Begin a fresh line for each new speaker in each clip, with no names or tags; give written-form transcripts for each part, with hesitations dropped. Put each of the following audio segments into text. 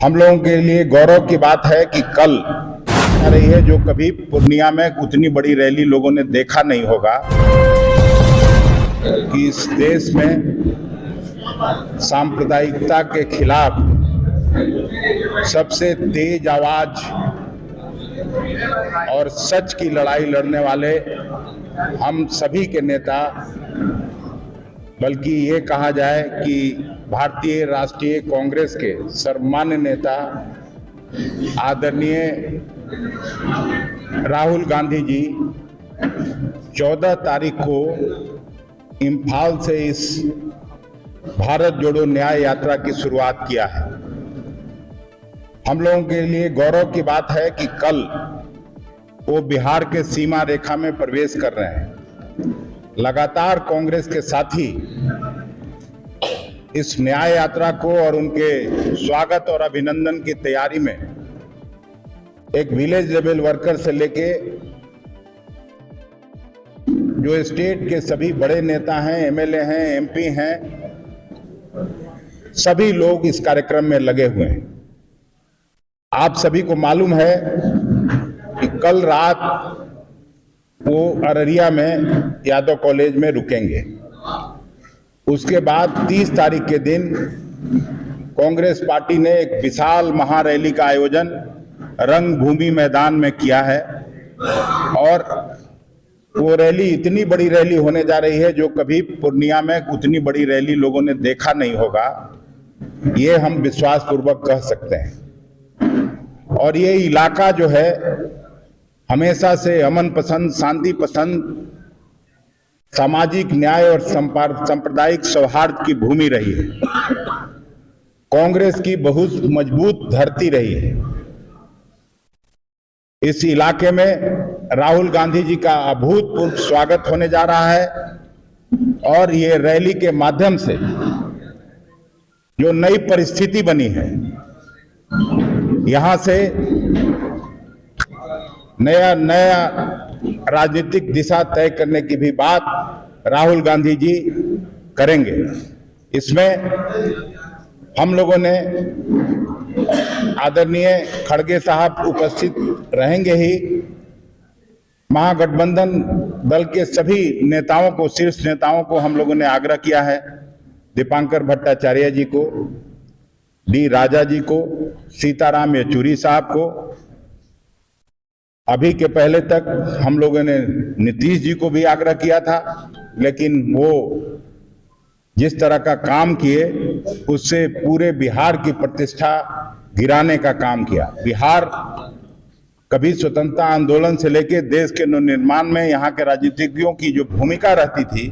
हम लोगों के लिए गौरव की बात है कि कल आ रही है जो कभी पूर्णिया में उतनी बड़ी रैली लोगों ने देखा नहीं होगा कि इस देश में सांप्रदायिकता के खिलाफ सबसे तेज आवाज और सच की लड़ाई लड़ने वाले हम सभी के नेता, बल्कि ये कहा जाए कि भारतीय राष्ट्रीय कांग्रेस के सर्वमान्य नेता आदरणीय राहुल गांधी जी 14 तारीख को इम्फाल से इस भारत जोड़ो न्याय यात्रा की शुरुआत किया है। हम लोगों के लिए गौरव की बात है कि कल वो बिहार के सीमा रेखा में प्रवेश कर रहे हैं। लगातार कांग्रेस के साथी इस न्याय यात्रा को और उनके स्वागत और अभिनंदन की तैयारी में एक विलेज लेवल वर्कर से लेके जो स्टेट के सभी बड़े नेता हैं, एमएलए हैं, एमपी हैं, सभी लोग इस कार्यक्रम में लगे हुए हैं। आप सभी को मालूम है कि कल रात वो अररिया में यादव कॉलेज में रुकेंगे। उसके बाद 30 तारीख के दिन कांग्रेस पार्टी ने एक विशाल महारैली का आयोजन रंगभूमि मैदान में किया है और वो रैली इतनी बड़ी रैली होने जा रही है जो कभी पूर्णिया में उतनी बड़ी रैली लोगों ने देखा नहीं होगा, ये हम विश्वास पूर्वक कह सकते हैं। और ये इलाका जो है हमेशा से अमन पसंद, शांति पसंद, सामाजिक न्याय और सांप्रदायिक सौहार्द की भूमि रही है। कांग्रेस की बहुत मजबूत धरती रही है। इस इलाके में राहुल गांधी जी का अभूतपूर्व स्वागत होने जा रहा है और ये रैली के माध्यम से जो नई परिस्थिति बनी है, यहां से नया राजनीतिक दिशा तय करने की भी बात राहुल गांधी जी करेंगे। इसमें हम लोगों ने आदरणीय खड़गे साहब उपस्थित रहेंगे ही। महागठबंधन दल के सभी नेताओं को, शीर्ष नेताओं को हम लोगों ने आग्रह किया है, दीपांकर भट्टाचार्य जी को, डी राजा जी को, सीताराम येचुरी साहब को, अभी के पहले तक हम लोगों ने नीतीश जी को भी आग्रह किया था, लेकिन वो जिस तरह का काम किए उससे पूरे बिहार की प्रतिष्ठा गिराने का काम किया। बिहार कभी स्वतंत्रता आंदोलन से लेकर देश के निर्माण में यहाँ के राजनीतिज्ञों की जो भूमिका रहती थी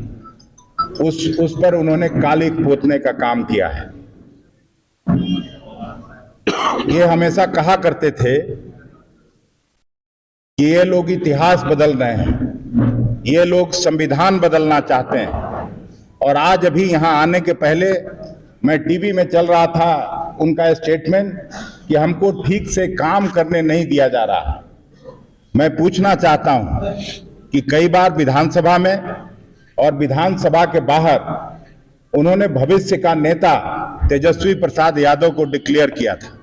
उस पर उन्होंने कालिक पोतने का काम किया है। ये हमेशा कहा करते थे कि ये लोग इतिहास बदल रहे हैं, ये लोग संविधान बदलना चाहते हैं। और आज अभी यहाँ आने के पहले मैं टीवी में चल रहा था उनका स्टेटमेंट कि हमको ठीक से काम करने नहीं दिया जा रहा। मैं पूछना चाहता हूँ कि कई बार विधानसभा में और विधानसभा के बाहर उन्होंने भविष्य का नेता तेजस्वी प्रसाद यादव को डिक्लेयर किया था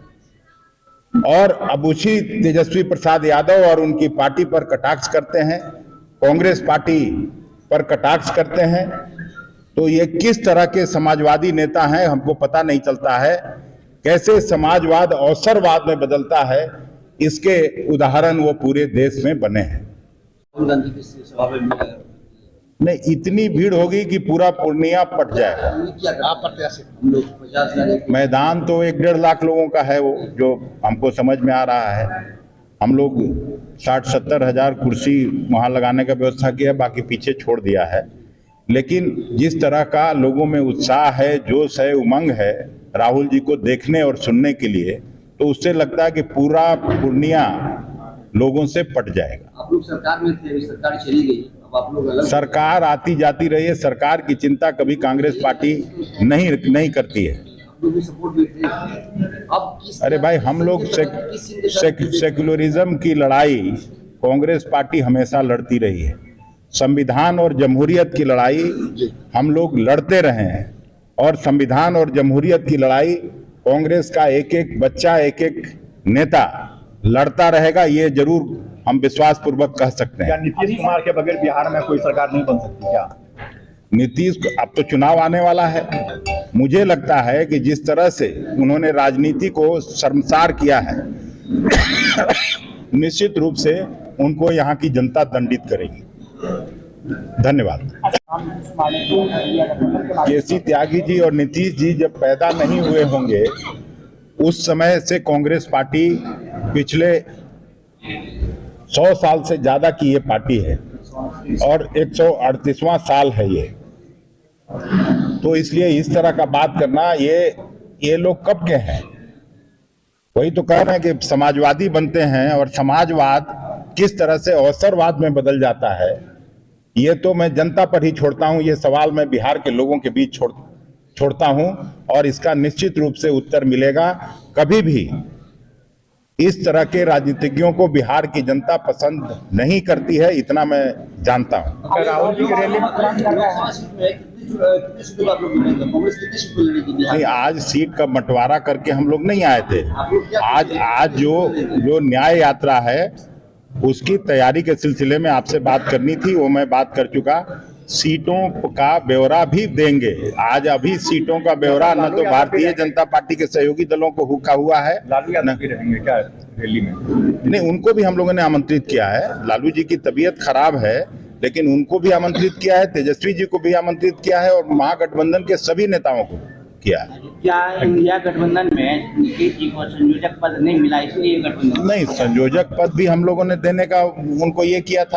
और अब उसी तेजस्वी प्रसाद यादव और उनकी पार्टी पर कटाक्ष करते हैं, कांग्रेस पार्टी पर कटाक्ष करते हैं। तो ये किस तरह के समाजवादी नेता हैं हमको पता नहीं चलता है। कैसे समाजवाद अवसरवाद में बदलता है, इसके उदाहरण वो पूरे देश में बने हैं। नहीं, इतनी भीड़ होगी कि पूरा पूर्णिया पट जाएगा। मैदान तो 1-1.5 लाख लोगों का है, वो जो हमको समझ में आ रहा है। हम लोग 60-70 हजार कुर्सी वहां लगाने का व्यवस्था किया है, बाकी पीछे छोड़ दिया है। लेकिन जिस तरह का लोगों में उत्साह है, जोश है, उमंग है राहुल जी को देखने और सुनने के लिए, तो उससे लगता है कि पूरा पूर्णिया लोगों से पट जाएगा।
आप लोग सरकार में थे, सरकार चली गई, अब आप लोग अलग।
सरकार आती जाती रही है, सरकार की चिंता कभी कांग्रेस पार्टी नहीं करती है।
सपोर्ट में थे। अब
अरे भाई, हम लोग सेक्युलरिज्म की लड़ाई कांग्रेस पार्टी हमेशा लड़ती रही है। संविधान और जमहूरियत की लड़ाई हम लोग लड़ते रहे हैं और संविधान और जमहूरियत की लड़ाई कांग्रेस का एक एक बच्चा, एक एक नेता लड़ता रहेगा, ये जरूर हम विश्वास पूर्वक कह सकते
क्या
हैं।
नीतीश कुमार के बगैर बिहार में कोई सरकार नहीं बन सकती क्या?
नीतीश, अब तो चुनाव आने वाला है, मुझे लगता है कि जिस तरह से उन्होंने राजनीति को शर्मसार किया है निश्चित रूप से उनको यहाँ की जनता दंडित करेगी। धन्यवाद। केसी त्यागी जी और नीतीश जी जब पैदा नहीं हुए होंगे उस समय से कांग्रेस पार्टी पिछले 100 साल से ज्यादा की ये पार्टी है और 138वां साल है ये, तो इसलिए इस तरह का बात करना, ये लोग कब के हैं? वही तो कह रहे हैं कि समाजवादी बनते हैं और समाजवाद किस तरह से अवसरवाद में बदल जाता है, ये तो मैं जनता पर ही छोड़ता हूं। ये सवाल मैं बिहार के लोगों के बीच छोड़ता हूं और इसका निश्चित रूप से उत्तर मिलेगा। कभी भी इस तरह के राजनीतिज्ञों को बिहार की जनता पसंद नहीं करती है, इतना मैं जानता हूं।
राहुल जी की रैली में
लोकसभा सीट में कितनी सीटों पर आप लोग लड़ेंगे? कांग्रेस कितनी सीटों पर लड़ेगी बिहार
नहीं,
में?
आज सीट का बंटवारा करके हम लोग नहीं आए थे।
आप लोग क्या
आज जो न्याय यात्रा है उसकी तैयारी के सिलसिले में आपसे बात करनी थी, वो मैं बात कर चुका। सीटों का ब्यौरा भी देंगे। आज अभी सीटों का ब्यौरा न तो भारतीय जनता पार्टी के सहयोगी दलों को हुक्का हुआ है,
लालू यादव भी रहेंगे क्या रैली में?
नहीं, उनको भी हम लोगों ने आमंत्रित किया है। लालू जी की तबीयत खराब है लेकिन उनको भी आमंत्रित किया है, तेजस्वी जी को भी आमंत्रित किया है और महागठबंधन के सभी नेताओं को किया है।
क्या इंडिया गठबंधन में नीतीश जी को संयोजक पद नहीं मिला, इसलिए गठबंधन?
नहीं, संयोजक पद भी हम लोगों ने देने का उनको ये किया था।